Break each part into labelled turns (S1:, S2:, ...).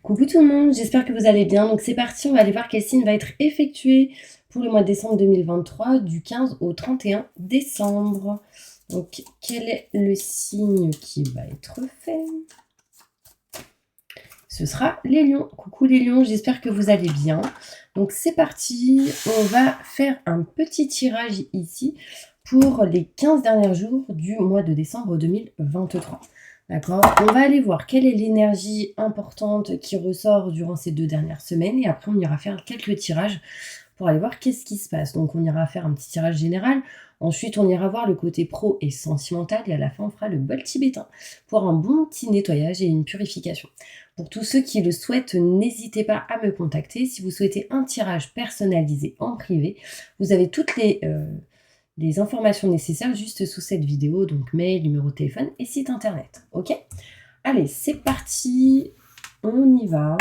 S1: Coucou tout le monde, j'espère que vous allez bien. Donc c'est parti, on va aller voir quel signe va être effectué pour le mois de décembre 2023, du 15 au 31 décembre. Donc quel est le signe qui va être fait? Ce sera les lions. Coucou les lions, j'espère que vous allez bien. Donc c'est parti, on va faire un petit tirage ici pour les 15 derniers jours du mois de décembre 2023. D'accord? On va aller voir quelle est l'énergie importante qui ressort durant ces 2 dernières semaines et après on ira faire quelques tirages pour aller voir qu'est-ce qui se passe. Donc on ira faire un petit tirage général, ensuite on ira voir le côté pro et sentimental et à la fin on fera le bol tibétain pour un bon petit nettoyage et une purification. Pour tous ceux qui le souhaitent, n'hésitez pas à me contacter. Si vous souhaitez un tirage personnalisé en privé, vous avez toutes les informations nécessaires juste sous cette vidéo, donc mail, numéro de téléphone et site internet. Ok? Allez, c'est parti, on y va.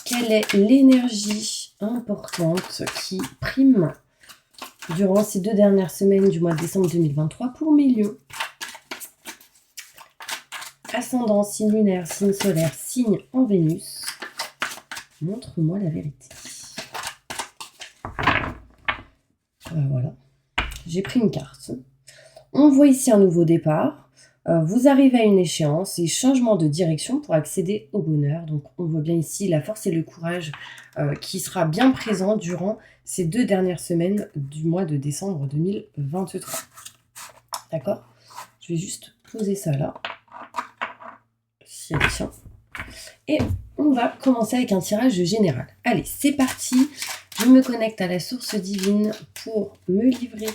S1: Quelle est l'énergie importante qui prime durant ces 2 dernières semaines du mois de décembre 2023 pour mes lions? Ascendant, signe lunaire, signe solaire, signe en Vénus. Montre-moi la vérité. Voilà. J'ai pris une carte. On voit ici un nouveau départ. Vous arrivez à une échéance et changement de direction pour accéder au bonheur. Donc on voit bien ici la force et le courage qui sera bien présent durant ces 2 dernières semaines du mois de décembre 2023. D'accord? Je vais juste poser ça là. Si elle tient. Et on va commencer avec un tirage général. Allez, c'est parti. Je me connecte à la source divine pour me livrer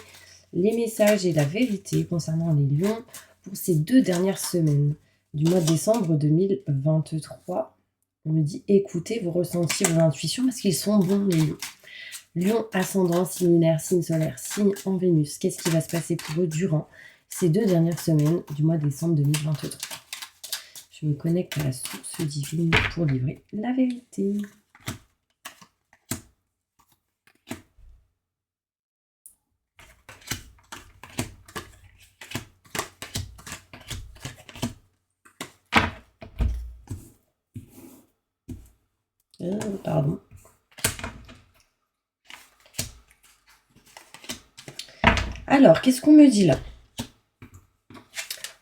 S1: les messages et la vérité concernant les lions pour ces 2 dernières semaines du mois de décembre 2023. On me dit écoutez vos ressentis, vos intuitions parce qu'ils sont bons les lions. Lion ascendant, signe lunaire, signe solaire, signe en Vénus. Qu'est-ce qui va se passer pour eux durant ces 2 dernières semaines du mois de décembre 2023? Je me connecte à la source divine pour livrer la vérité. Pardon. Alors, qu'est-ce qu'on me dit là?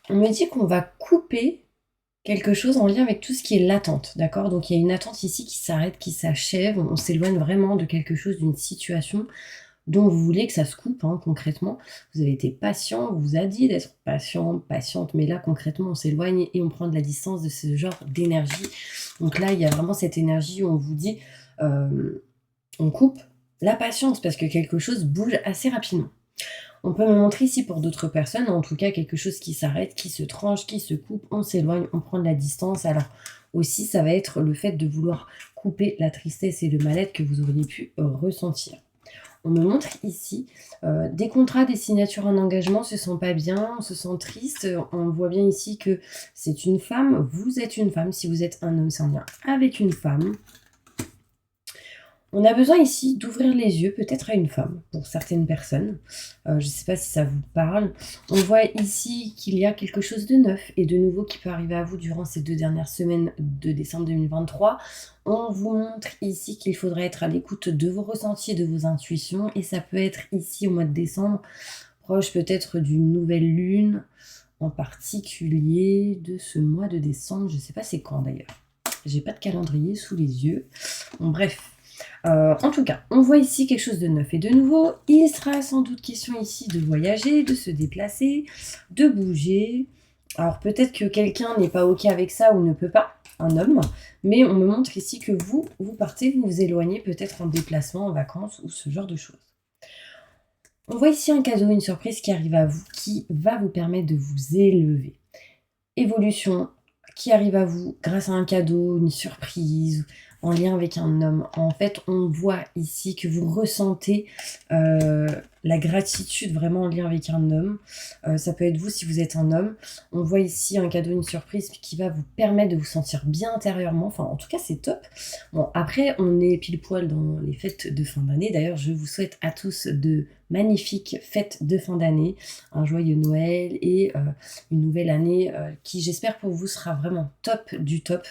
S1: On me dit qu'on va couper quelque chose en lien avec tout ce qui est l'attente, d'accord? Donc il y a une attente ici qui s'arrête, qui s'achève, on s'éloigne vraiment de quelque chose, d'une situation dont vous voulez que ça se coupe, hein, concrètement. Vous avez été patient, on vous a dit d'être patient, patiente, mais là concrètement on s'éloigne et on prend de la distance de ce genre d'énergie. Donc là il y a vraiment cette énergie où on vous dit on coupe la patience parce que quelque chose bouge assez rapidement. On peut me montrer ici pour d'autres personnes, en tout cas quelque chose qui s'arrête, qui se tranche, qui se coupe, on s'éloigne, on prend de la distance. Alors aussi ça va être le fait de vouloir couper la tristesse et le mal-être que vous auriez pu ressentir. On me montre ici des contrats, des signatures en engagement, se sent pas bien, on se sent triste. On voit bien ici que c'est une femme, vous êtes une femme. Si vous êtes un homme, c'est en lien avec une femme. On a besoin ici d'ouvrir les yeux, peut-être à une femme, pour certaines personnes. Je ne sais pas si ça vous parle. On voit ici qu'il y a quelque chose de neuf et de nouveau qui peut arriver à vous durant ces 2 dernières semaines de décembre 2023. On vous montre ici qu'il faudra être à l'écoute de vos ressentis et de vos intuitions. Et ça peut être ici au mois de décembre, proche peut-être d'une nouvelle lune, en particulier de ce mois de décembre. Je ne sais pas c'est quand d'ailleurs. J'ai pas de calendrier sous les yeux. Bon, bref. En tout cas, on voit ici quelque chose de neuf et de nouveau. Il sera sans doute question ici de voyager, de se déplacer, de bouger. Alors peut-être que quelqu'un n'est pas OK avec ça ou ne peut pas, un homme, mais on me montre ici que vous partez, vous vous éloignez peut-être en déplacement, en vacances ou ce genre de choses. On voit ici un cadeau, une surprise qui arrive à vous, qui va vous permettre de vous élever. Évolution qui arrive à vous grâce à un cadeau, une surprise, en lien avec un homme. En fait, on voit ici que vous ressentez la gratitude vraiment en lien avec un homme. Ça peut être vous si vous êtes un homme. On voit ici un cadeau, une surprise qui va vous permettre de vous sentir bien intérieurement. Enfin, en tout cas, c'est top. Bon, après, on est pile poil dans les fêtes de fin d'année. D'ailleurs, je vous souhaite à tous de magnifiques fêtes de fin d'année, un joyeux Noël et une nouvelle année qui, j'espère pour vous, sera vraiment top du top.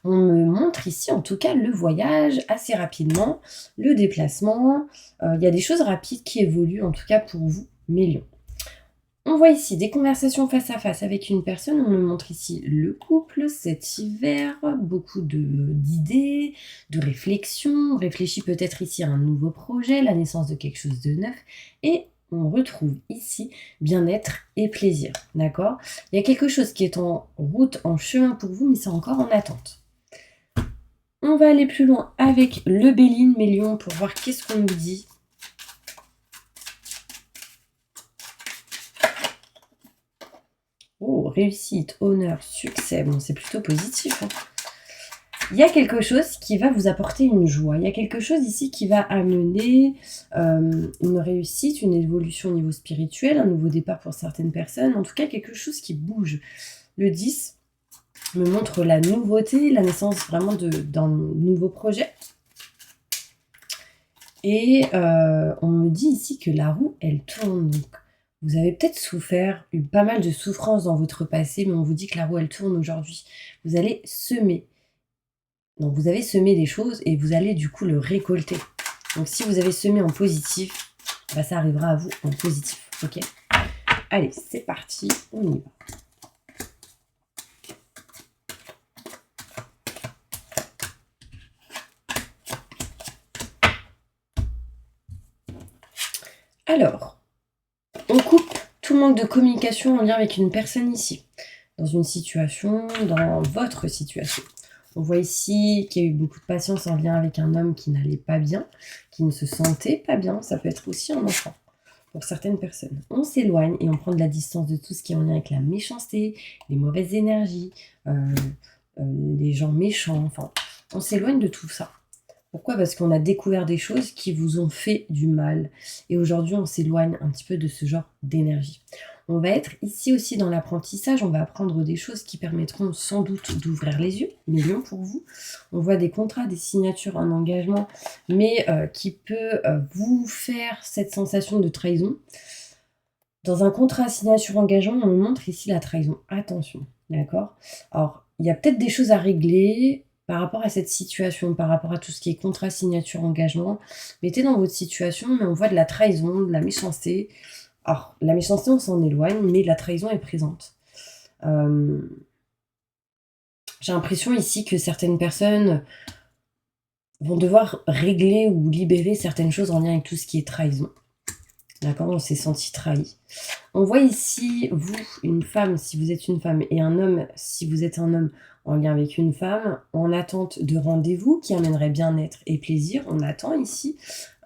S1: On me montre ici, en tout cas, le voyage assez rapidement, le déplacement. Il y a des choses rapides qui évoluent, en tout cas pour vous, mes lions. On voit ici des conversations face à face avec une personne. On me montre ici le couple cet hiver, beaucoup d'idées, de réflexions. On réfléchit peut-être ici à un nouveau projet, la naissance de quelque chose de neuf. Et on retrouve ici bien-être et plaisir, d'accord? Il y a quelque chose qui est en route, en chemin pour vous, mais c'est encore en attente. On va aller plus loin avec le Béline, mes lions, pour voir qu'est-ce qu'on nous dit. Oh, réussite, honneur, succès. Bon, c'est plutôt positif, hein. Il y a quelque chose qui va vous apporter une joie. Il y a quelque chose ici qui va amener une réussite, une évolution au niveau spirituel, un nouveau départ pour certaines personnes. En tout cas, quelque chose qui bouge. Le 10 me montre la nouveauté, la naissance vraiment d'un nouveau projet. Et on me dit ici que la roue, elle tourne. Donc, vous avez peut-être souffert, eu pas mal de souffrances dans votre passé, mais on vous dit que la roue, elle tourne aujourd'hui. Vous allez semer. Donc, vous avez semé des choses et vous allez du coup le récolter. Donc, si vous avez semé en positif, bah, ça arrivera à vous en positif. Ok ? Allez, c'est parti, on y va. Alors, on coupe tout manque de communication en lien avec une personne ici, dans une situation, dans votre situation. On voit ici qu'il y a eu beaucoup de patience en lien avec un homme qui n'allait pas bien, qui ne se sentait pas bien. Ça peut être aussi un enfant pour certaines personnes. On s'éloigne et on prend de la distance de tout ce qui est en lien avec la méchanceté, les mauvaises énergies, les gens méchants. Enfin, on s'éloigne de tout ça. Pourquoi ? Parce qu'on a découvert des choses qui vous ont fait du mal. Et aujourd'hui, on s'éloigne un petit peu de ce genre d'énergie. On va être ici aussi dans l'apprentissage. On va apprendre des choses qui permettront sans doute d'ouvrir les yeux. Mais bien pour vous. On voit des contrats, des signatures, un engagement, mais qui peut vous faire cette sensation de trahison. Dans un contrat, signature, engagement, on me montre ici la trahison. Attention, d'accord ? Alors, il y a peut-être des choses à régler par rapport à cette situation, par rapport à tout ce qui est contrat, signature, engagement. Mettez dans votre situation, mais on voit de la trahison, de la méchanceté. Alors, la méchanceté, on s'en éloigne, mais la trahison est présente. J'ai l'impression ici que certaines personnes vont devoir régler ou libérer certaines choses en lien avec tout ce qui est trahison. D'accord ? On s'est senti trahi. On voit ici, vous, une femme, si vous êtes une femme, et un homme, si vous êtes un homme, en lien avec une femme, en attente de rendez-vous qui amènerait bien-être et plaisir. On attend ici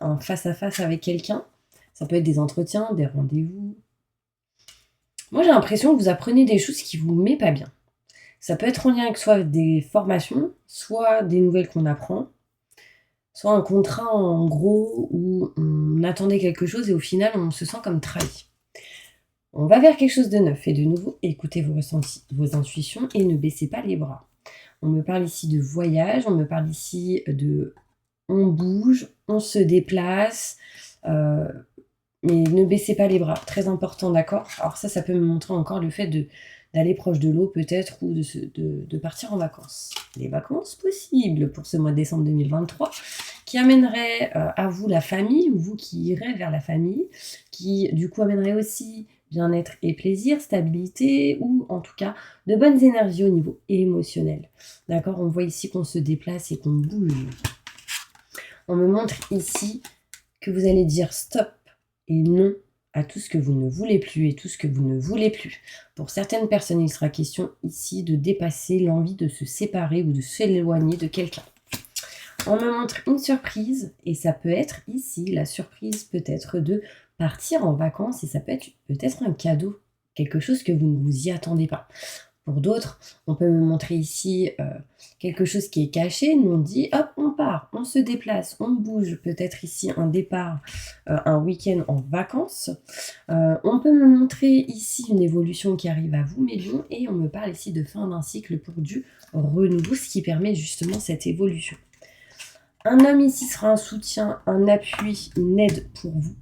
S1: un face-à-face avec quelqu'un. Ça peut être des entretiens, des rendez-vous. Moi, j'ai l'impression que vous apprenez des choses qui vous mettent pas bien. Ça peut être en lien avec soit des formations, soit des nouvelles qu'on apprend, soit un contrat en gros où on attendait quelque chose et au final, on se sent comme trahi. On va vers quelque chose de neuf et de nouveau, écoutez vos ressentis, vos intuitions et ne baissez pas les bras. On me parle ici de voyage, on me parle ici de on bouge, on se déplace, mais ne baissez pas les bras, très important, d'accord ? Alors ça peut me montrer encore le fait d'aller proche de l'eau peut-être ou de partir en vacances. Les vacances possibles pour ce mois de décembre 2023 qui amènerait à vous la famille ou vous qui irez vers la famille, qui du coup amènerait aussi bien-être et plaisir, stabilité ou en tout cas de bonnes énergies au niveau émotionnel. D'accord ? On voit ici qu'on se déplace et qu'on bouge. On me montre ici que vous allez dire stop et non à tout ce que vous ne voulez plus et tout ce que vous ne voulez plus. Pour certaines personnes, il sera question ici de dépasser l'envie de se séparer ou de s'éloigner de quelqu'un. On me montre une surprise et ça peut être ici, la surprise peut-être de partir en vacances et ça peut être peut-être un cadeau, quelque chose que vous ne vous y attendez pas. Pour d'autres, on peut me montrer ici quelque chose qui est caché. Nous on dit hop, on part, on se déplace, on bouge. Peut-être ici un départ, un week-end en vacances. On peut me montrer ici une évolution qui arrive à vous, mes lions, et on me parle ici de fin d'un cycle pour du renouveau, ce qui permet justement cette évolution. Un homme ici sera un soutien, un appui, une aide pour vous.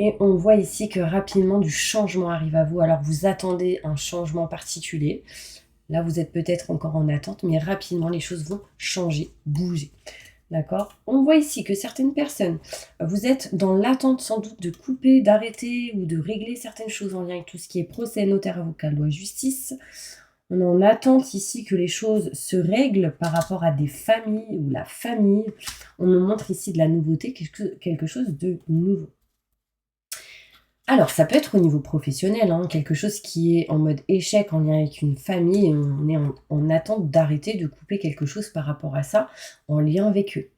S1: Et on voit ici que rapidement du changement arrive à vous. Alors vous attendez un changement particulier. Là, vous êtes peut-être encore en attente, mais rapidement, les choses vont changer, bouger. D'accord? On voit ici que certaines personnes, vous êtes dans l'attente sans doute de couper, d'arrêter ou de régler certaines choses en lien avec tout ce qui est procès, notaire, avocat, loi, justice. On est en attente ici que les choses se règlent par rapport à des familles ou la famille. On me montre ici de la nouveauté, quelque chose de nouveau. Alors, ça peut être au niveau professionnel, hein, quelque chose qui est en mode échec en lien avec une famille, et on est en attente d'arrêter de couper quelque chose par rapport à ça, en lien avec eux.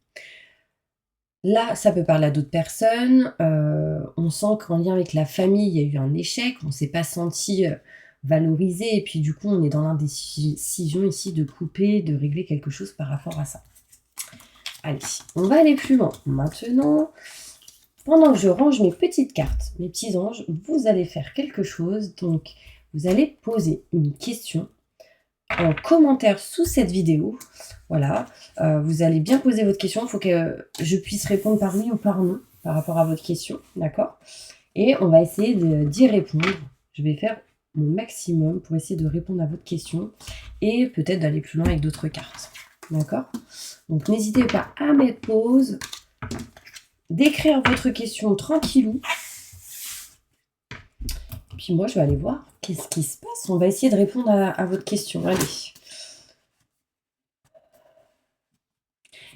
S1: Là, ça peut parler à d'autres personnes, on sent qu'en lien avec la famille, il y a eu un échec, on ne s'est pas senti, valorisé et puis du coup, on est dans l'indécision ici de couper, de régler quelque chose par rapport à ça. Allez, on va aller plus loin. Maintenant, pendant que je range mes petites cartes, mes petits anges, vous allez faire quelque chose. Donc, vous allez poser une question en commentaire sous cette vidéo. Voilà, vous allez bien poser votre question. Il faut que je puisse répondre par oui ou par non par rapport à votre question, d'accord? Et on va essayer d'y répondre. Je vais faire mon maximum pour essayer de répondre à votre question et peut-être d'aller plus loin avec d'autres cartes, d'accord? Donc, n'hésitez pas à mettre pause, d'écrire votre question tranquillou. Puis moi, je vais aller voir qu'est-ce qui se passe. On va essayer de répondre à votre question. Allez.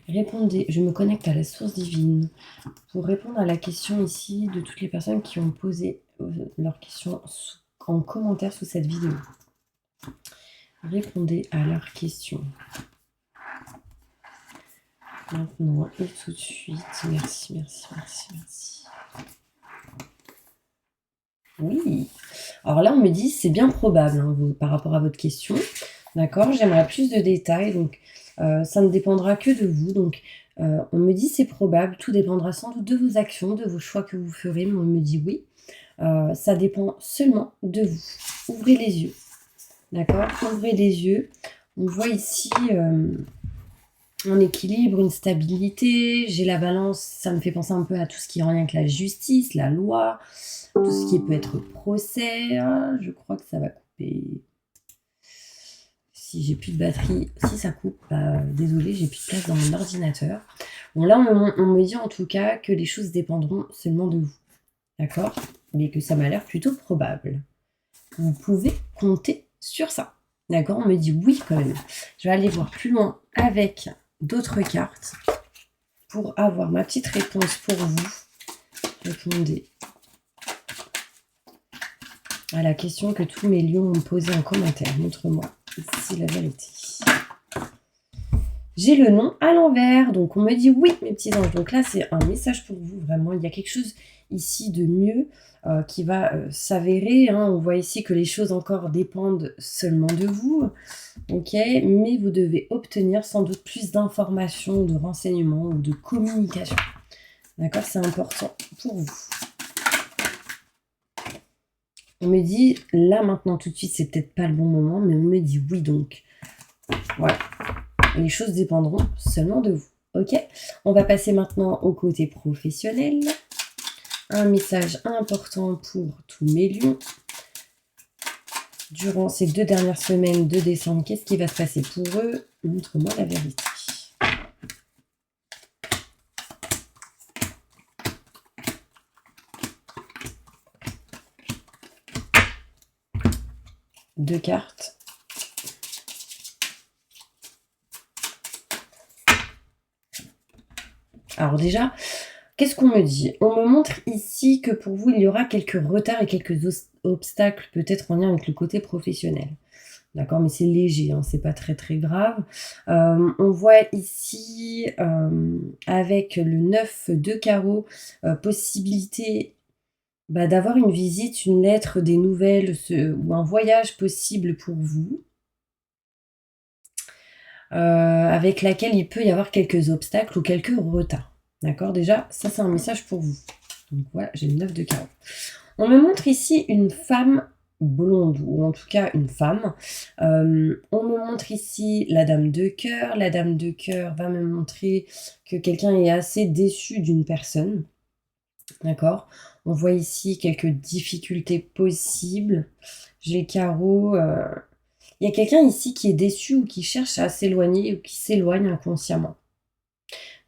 S1: Répondez. Je me connecte à la source divine pour répondre à la question ici de toutes les personnes qui ont posé leurs questions en commentaire sous cette vidéo. Répondez à leurs questions. Maintenant et tout de suite. Merci, merci, merci, merci. Oui. Alors là, on me dit, c'est bien probable hein, par rapport à votre question. D'accord? J'aimerais plus de détails. Donc, ça ne dépendra que de vous. Donc, on me dit, c'est probable. Tout dépendra sans doute de vos actions, de vos choix que vous ferez. Mais on me dit oui. Ça dépend seulement de vous. Ouvrez les yeux. D'accord? Ouvrez les yeux. On voit ici un équilibre, une stabilité. J'ai la balance. Ça me fait penser un peu à tout ce qui est en lien avec la justice, la loi, tout ce qui peut être procès. Ah, je crois que ça va couper. Si j'ai plus de batterie, si ça coupe, désolé, j'ai plus de place dans mon ordinateur. Bon, là, on me dit en tout cas que les choses dépendront seulement de vous. D'accord? Mais que ça m'a l'air plutôt probable. Vous pouvez compter sur ça. D'accord? On me dit oui quand même. Je vais aller voir plus loin avec d'autres cartes pour avoir ma petite réponse pour vous. Répondez à la question que tous mes lions m'ont posée en commentaire. Montre-moi ici la vérité. J'ai le nom à l'envers, donc on me dit oui, mes petits anges. Donc là, c'est un message pour vous, vraiment. Il y a quelque chose ici de mieux qui va s'avérer. Hein. On voit ici que les choses encore dépendent seulement de vous, ok? Mais vous devez obtenir sans doute plus d'informations, de renseignements ou de communication. D'accord? C'est important pour vous. On me dit, là, maintenant, tout de suite, c'est peut-être pas le bon moment, mais on me dit oui, donc. Voilà. Les choses dépendront seulement de vous. Ok? On va passer maintenant au côté professionnel. Un message important pour tous mes lions. Durant ces 2 dernières semaines de décembre, qu'est-ce qui va se passer pour eux? Montre-moi la vérité. Deux cartes. Alors déjà, qu'est-ce qu'on me dit? On me montre ici que pour vous, il y aura quelques retards et quelques obstacles, peut-être en lien avec le côté professionnel. D'accord, mais c'est léger, hein, c'est pas très très grave. On voit ici, avec le 9 de carreau, possibilité d'avoir une visite, une lettre, des nouvelles, ou un voyage possible pour vous. Avec laquelle il peut y avoir quelques obstacles ou quelques retards. D'accord? Déjà, ça c'est un message pour vous. Donc voilà, j'ai le 9 de carreau. On me montre ici une femme blonde, ou en tout cas une femme. On me montre ici la dame de cœur. La dame de cœur va me montrer que quelqu'un est assez déçu d'une personne. D'accord? On voit ici quelques difficultés possibles. J'ai carreau. Il y a quelqu'un ici qui est déçu ou qui cherche à s'éloigner ou qui s'éloigne inconsciemment.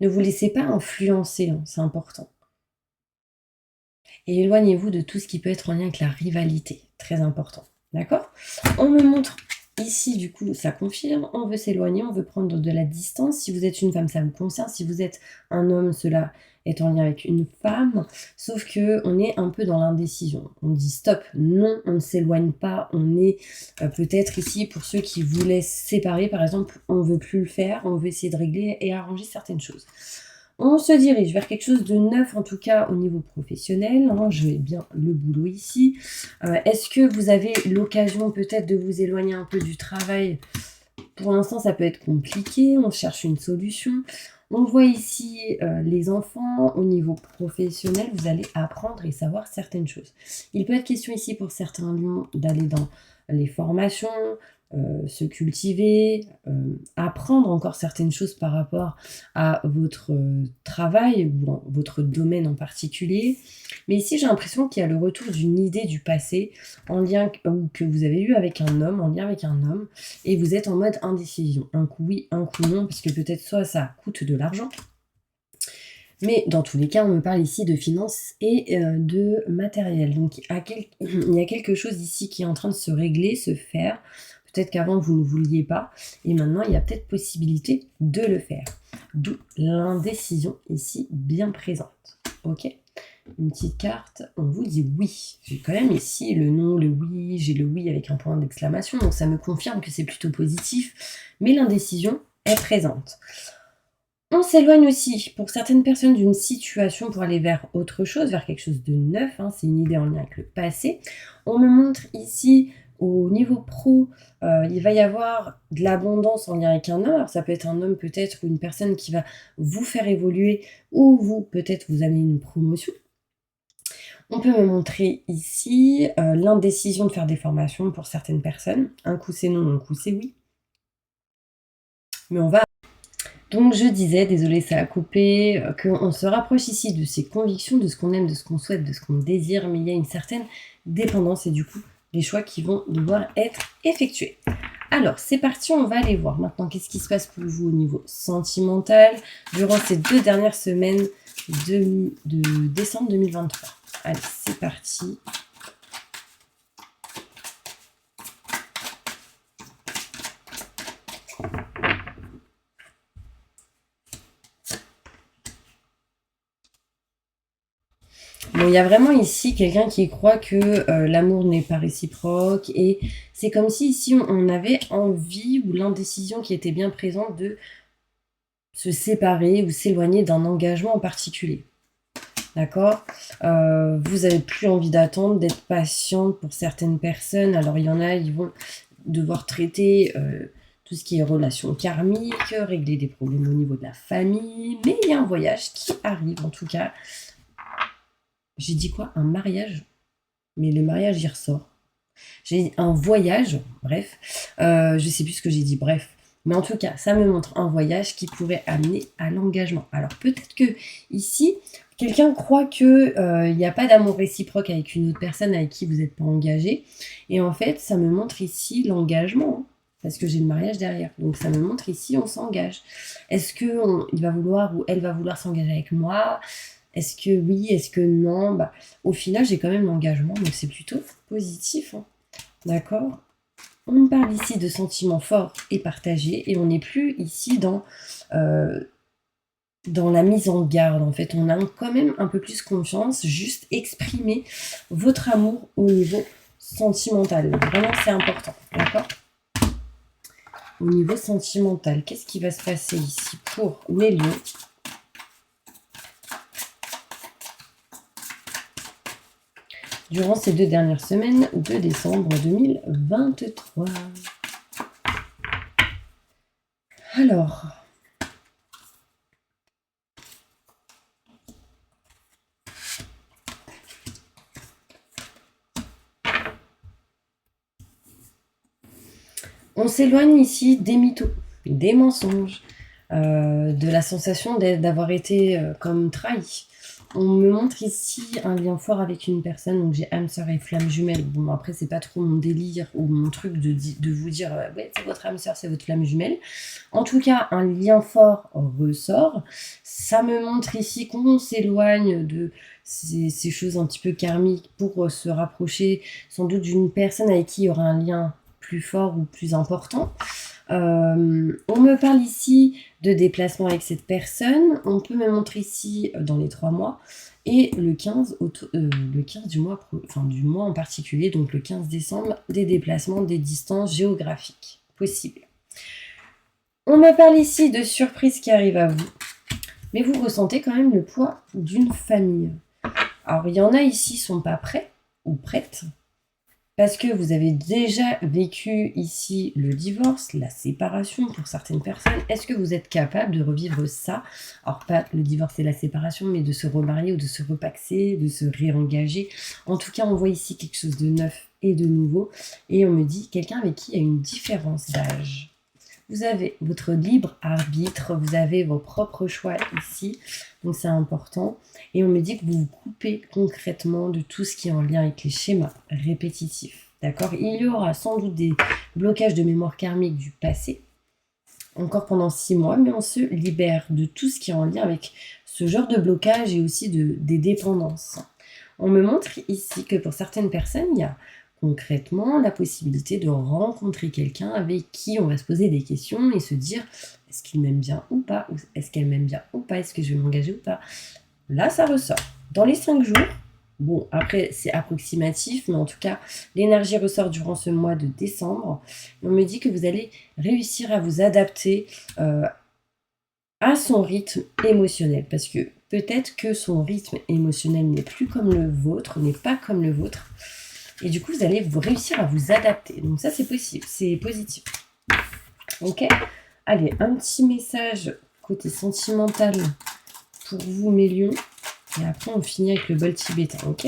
S1: Ne vous laissez pas influencer, hein, c'est important. Et éloignez-vous de tout ce qui peut être en lien avec la rivalité, très important. D'accord? On me montre ici, du coup, ça confirme, on veut s'éloigner, on veut prendre de la distance. Si vous êtes une femme, ça vous concerne. Si vous êtes un homme, cela est en lien avec une femme. Sauf que on est un peu dans l'indécision. On dit stop, non, on ne s'éloigne pas. On est peut-être ici, pour ceux qui voulaient se séparer, par exemple, on ne veut plus le faire, on veut essayer de régler et arranger certaines choses. On se dirige vers quelque chose de neuf, en tout cas au niveau professionnel. Hein, je vais bien le boulot ici. Est-ce que vous avez l'occasion peut-être de vous éloigner un peu du travail? Pour l'instant, ça peut être compliqué. On cherche une solution. On voit ici les enfants. Au niveau professionnel, vous allez apprendre et savoir certaines choses. Il peut être question ici pour certains lions d'aller dans les formations, se cultiver, apprendre encore certaines choses par rapport à votre travail ou votre domaine en particulier. Mais ici, j'ai l'impression qu'il y a le retour d'une idée du passé en lien ou que vous avez eu avec un homme, en lien avec un homme, et vous êtes en mode indécision. Un coup oui, un coup non, parce que peut-être soit ça coûte de l'argent, mais dans tous les cas, on me parle ici de finances et de matériel. Donc il y a quelque chose ici qui est en train de se régler, se faire. Peut-être qu'avant, vous ne vouliez pas. Et maintenant, il y a peut-être possibilité de le faire. D'où l'indécision ici bien présente. Ok? Une petite carte, on vous dit oui. J'ai quand même ici le non, le oui. J'ai le oui avec un point d'exclamation. Donc ça me confirme que c'est plutôt positif. Mais l'indécision est présente. On s'éloigne aussi, pour certaines personnes, d'une situation pour aller vers autre chose, vers quelque chose de neuf. Hein, c'est une idée en lien avec le passé. On me montre ici, au niveau pro, il va y avoir de l'abondance en lien avec un homme. Alors, ça peut être un homme peut-être ou une personne qui va vous faire évoluer ou vous, peut-être, vous amener une promotion. On peut me montrer ici l'indécision de faire des formations pour certaines personnes. Un coup c'est non, un coup c'est oui. Mais on va... Donc je disais, désolé ça a coupé, qu'on se rapproche ici de ses convictions, de ce qu'on aime, de ce qu'on souhaite, de ce qu'on désire, mais il y a une certaine dépendance et du coup les choix qui vont devoir être effectués. Alors c'est parti, on va aller voir maintenant qu'est-ce qui se passe pour vous au niveau sentimental durant ces 2 dernières semaines de décembre 2023. Allez, c'est parti. Bon, il y a vraiment ici quelqu'un qui croit que l'amour n'est pas réciproque et c'est comme si ici on avait envie ou l'indécision qui était bien présente de se séparer ou s'éloigner d'un engagement en particulier. D'accord? Vous avez plus envie d'attendre, d'être patiente pour certaines personnes. Alors il y en a, ils vont devoir traiter tout ce qui est relations karmiques, régler des problèmes au niveau de la famille, mais il y a un voyage qui arrive en tout cas. J'ai dit quoi? Un mariage? Mais le mariage, il ressort. J'ai dit un voyage, bref. Je sais plus ce que j'ai dit, bref. Mais en tout cas, ça me montre un voyage qui pourrait amener à l'engagement. Alors peut-être que ici, quelqu'un croit que il n'y a pas d'amour réciproque avec une autre personne avec qui vous n'êtes pas engagé. Et en fait, ça me montre ici l'engagement. Hein, parce que j'ai le mariage derrière. Donc ça me montre ici, on s'engage. Est-ce qu'il va vouloir ou elle va vouloir s'engager avec moi? Est-ce que oui? Est-ce que non? Bah, au final, j'ai quand même l'engagement, donc c'est plutôt positif. Hein. D'accord? On parle ici de sentiments forts et partagés, et on n'est plus ici dans la mise en garde. En fait, on a quand même un peu plus confiance, juste exprimer votre amour au niveau sentimental. Vraiment, c'est important. D'accord? Au niveau sentimental, qu'est-ce qui va se passer ici pour les lions? Durant ces 2 dernières semaines de décembre 2023. Alors, on s'éloigne ici des mythos, des mensonges, de la sensation d'avoir été comme trahi. On me montre ici un lien fort avec une personne, donc j'ai âme sœur et flamme jumelle. Bon, après, c'est pas trop mon délire ou mon truc de vous dire ouais, c'est votre âme sœur, c'est votre flamme jumelle. En tout cas, un lien fort ressort. Ça me montre ici qu'on s'éloigne de ces choses un petit peu karmiques pour se rapprocher sans doute d'une personne avec qui il y aura un lien plus fort ou plus important. On me parle ici de déplacement avec cette personne. On peut me montrer ici dans les 3 mois. Et le 15 du mois, enfin du mois en particulier, donc le 15 décembre, des déplacements, des distances géographiques possibles. On me parle ici de surprises qui arrivent à vous. Mais vous ressentez quand même le poids d'une famille. Alors il y en a ici qui ne sont pas prêts ou prêtes. Parce que vous avez déjà vécu ici le divorce, la séparation pour certaines personnes. Est-ce que vous êtes capable de revivre ça? Alors pas le divorce et la séparation, mais de se remarier ou de se repaxer, de se réengager. En tout cas, on voit ici quelque chose de neuf et de nouveau. Et on me dit quelqu'un avec qui il y a une différence d'âge. Vous avez votre libre arbitre, vous avez vos propres choix ici, donc c'est important. Et on me dit que vous vous coupez concrètement de tout ce qui est en lien avec les schémas répétitifs. D'accord? Il y aura sans doute des blocages de mémoire karmique du passé, encore pendant 6 mois, mais on se libère de tout ce qui est en lien avec ce genre de blocage et aussi des dépendances. On me montre ici que pour certaines personnes, il y a concrètement la possibilité de rencontrer quelqu'un avec qui on va se poser des questions et se dire est-ce qu'il m'aime bien ou pas, ou est-ce qu'elle m'aime bien ou pas, est-ce que je vais m'engager ou pas. Là, ça ressort. Dans les 5 jours, bon, après, c'est approximatif, mais en tout cas, l'énergie ressort durant ce mois de décembre. On me dit que vous allez réussir à vous adapter à son rythme émotionnel, parce que peut-être que son rythme émotionnel n'est plus comme le vôtre, n'est pas comme le vôtre, et du coup, vous allez vous réussir à vous adapter. Donc ça, c'est possible, c'est positif. Ok? Allez, un petit message côté sentimental pour vous, mes lions. Et après, on finit avec le bol tibétain, ok?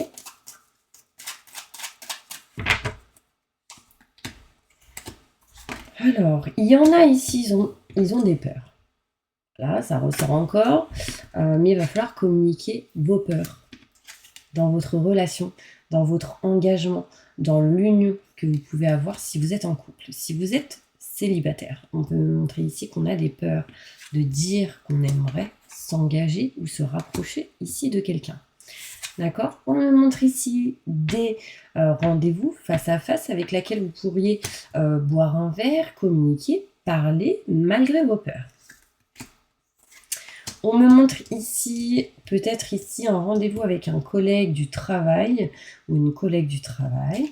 S1: Alors, il y en a ici, ils ont des peurs. Là, ça ressort encore. Mais il va falloir communiquer vos peurs dans votre relation, dans votre engagement, dans l'union que vous pouvez avoir si vous êtes en couple. Si vous êtes célibataire, on peut montrer ici qu'on a des peurs de dire qu'on aimerait s'engager ou se rapprocher ici de quelqu'un. D'accord? On me montre ici des rendez-vous face à face avec lesquels vous pourriez boire un verre, communiquer, parler malgré vos peurs. On me montre ici, peut-être ici, un rendez-vous avec un collègue du travail ou une collègue du travail.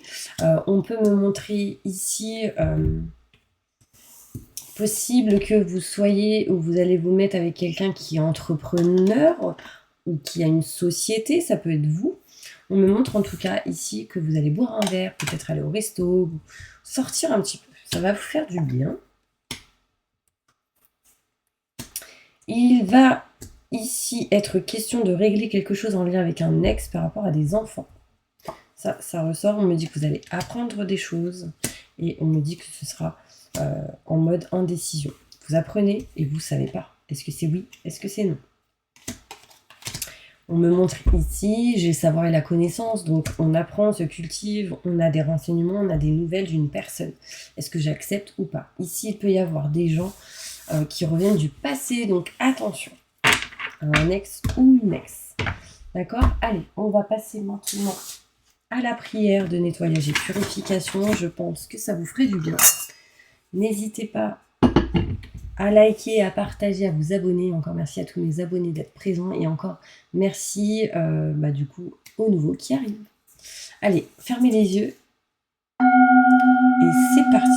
S1: On peut me montrer ici, possible que vous soyez ou vous allez vous mettre avec quelqu'un qui est entrepreneur ou qui a une société, ça peut être vous. On me montre en tout cas ici que vous allez boire un verre, peut-être aller au resto, sortir un petit peu. Ça va vous faire du bien. Il va ici être question de régler quelque chose en lien avec un ex par rapport à des enfants. Ça ressort, on me dit que vous allez apprendre des choses et on me dit que ce sera en mode indécision. Vous apprenez et vous ne savez pas. Est-ce que c'est oui? Est-ce que c'est non? On me montre ici, j'ai le savoir et la connaissance, donc on apprend, on se cultive, on a des renseignements, on a des nouvelles d'une personne. Est-ce que j'accepte ou pas? Ici, il peut y avoir des gens qui reviennent du passé, donc attention, un ex ou une ex. D'accord? Allez, on va passer maintenant à la prière de nettoyage et purification. Je pense que ça vous ferait du bien. N'hésitez pas à liker, à partager, à vous abonner. Encore merci à tous mes abonnés d'être présents. Et encore merci du coup aux nouveaux qui arrivent. Allez, fermez les yeux. Et c'est parti.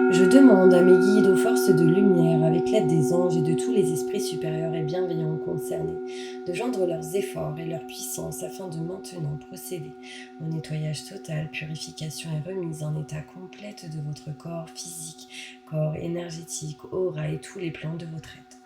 S1: Je demande à mes guides aux forces de lumière, avec l'aide des anges et de tous les esprits supérieurs et bienveillants concernés, de joindre leurs efforts et leur puissance afin de maintenant procéder au nettoyage total, purification et remise en état complète de votre corps physique, corps énergétique, aura et tous les plans de votre être.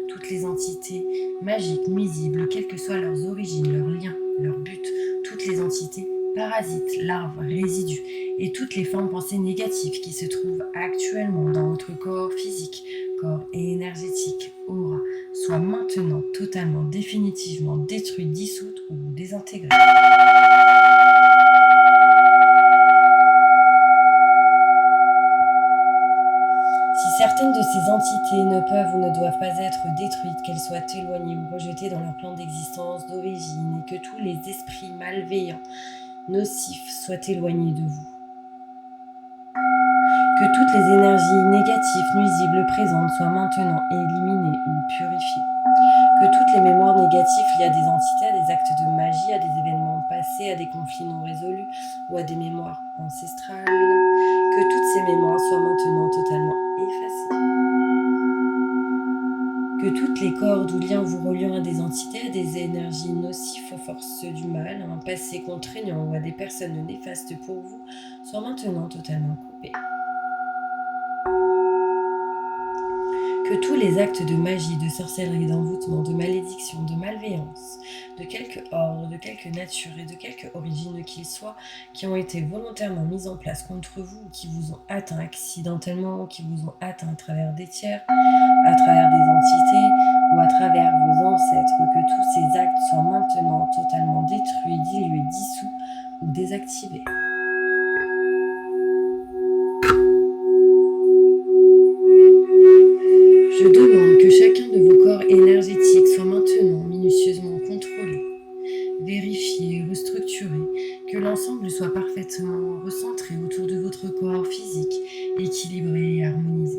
S1: toutes les entités magiques, nuisibles, quelles que soient leurs origines, leurs liens, leurs buts, toutes les entités parasites, larves, résidus et toutes les formes pensées négatives qui se trouvent actuellement dans votre corps physique, corps énergétique, aura, soient maintenant totalement, définitivement détruites, dissoutes ou désintégrées. Si certaines de ces entités ne peuvent ou ne doivent pas être détruites, qu'elles soient éloignées ou rejetées dans leur plan d'existence d'origine, et que tous les esprits malveillants, nocifs, soient éloignés de vous. Que toutes les énergies négatives, nuisibles, présentes soient maintenant éliminées ou purifiées. Que toutes les mémoires négatives liées à des entités, à des actes de magie, à des événements passés, à des conflits non résolus ou à des mémoires ancestrales, que toutes ces mémoires soient maintenant totalement effacées. Que toutes les cordes ou liens vous reliant à des entités, à des énergies nocives aux forces du mal, à un passé contraignant ou à des personnes néfastes pour vous, soient maintenant totalement coupés. Que tous les actes de magie, de sorcellerie, d'envoûtement, de malédiction, de malveillance, de quelque ordre, de quelque nature et de quelque origine qu'ils soient, qui ont été volontairement mis en place contre vous, ou qui vous ont atteint accidentellement, ou qui vous ont atteint à travers des tiers, à travers des entités, ou à travers vos ancêtres, que tous ces actes soient maintenant totalement détruits, dilués, dissous ou désactivés. Je demande que chacun de vos corps énergétiques soit maintenant minutieusement contrôlé, vérifié, restructuré, que l'ensemble soit parfaitement recentré autour de votre corps physique, équilibré et harmonisé.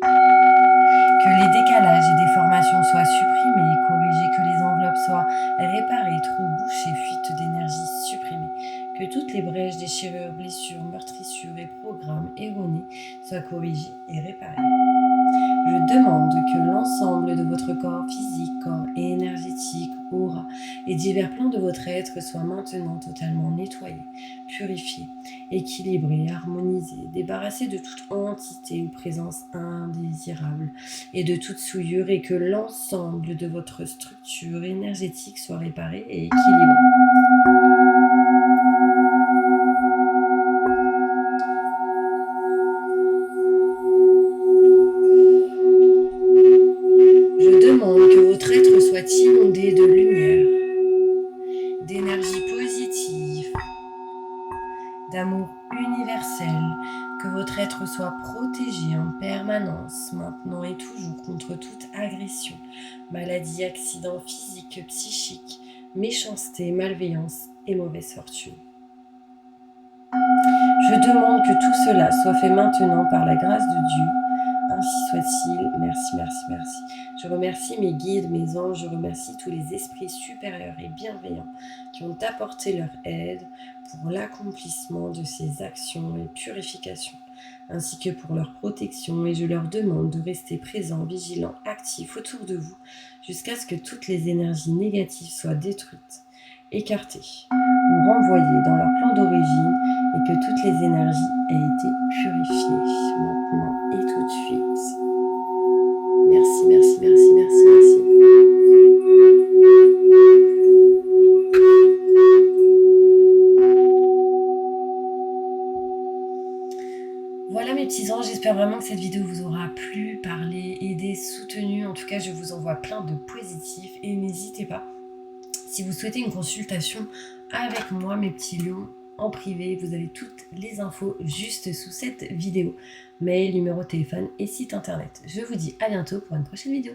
S1: Que les décalages et déformations soient supprimés, corrigés, que les enveloppes soient réparées, trous, bouchés, fuites d'énergie supprimées, que toutes les brèches, déchirures, blessures, meurtrissures et programmes erronés soient corrigés et réparés. Je demande que l'ensemble de votre corps physique, corps énergétique, aura et divers plans de votre être soient maintenant totalement nettoyés, purifiés, équilibrés, harmonisés, débarrassés de toute entité ou présence indésirable et de toute souillure, et que l'ensemble de votre structure énergétique soit réparé et équilibré. Je demande que votre être soit inondé de lumière, d'énergie positive, d'amour universel, que votre être soit protégé en permanence, maintenant et toujours, contre toute agression, maladie, accident physique, psychique, méchanceté, malveillance et mauvaise fortune. Je demande que tout cela soit fait maintenant par la grâce de Dieu. Ainsi soit-il. Merci, merci, merci. Je remercie mes guides, mes anges, je remercie tous les esprits supérieurs et bienveillants qui ont apporté leur aide pour l'accomplissement de ces actions et purifications, ainsi que pour leur protection, et je leur demande de rester présents, vigilants, actifs autour de vous, jusqu'à ce que toutes les énergies négatives soient détruites, écartées ou renvoyées dans leur plan d'origine, et que toutes les énergies aient été purifiées maintenant et tout de suite. Merci, merci, merci, merci, merci. Voilà mes petits anges, j'espère vraiment que cette vidéo vous aura plu, parlé, aidé, soutenu. En tout cas, je vous envoie plein de positifs et n'hésitez pas, si vous souhaitez une consultation avec moi, mes petits lions, en privé, vous avez toutes les infos juste sous cette vidéo. Mail, numéro de téléphone et site internet. Je vous dis à bientôt pour une prochaine vidéo.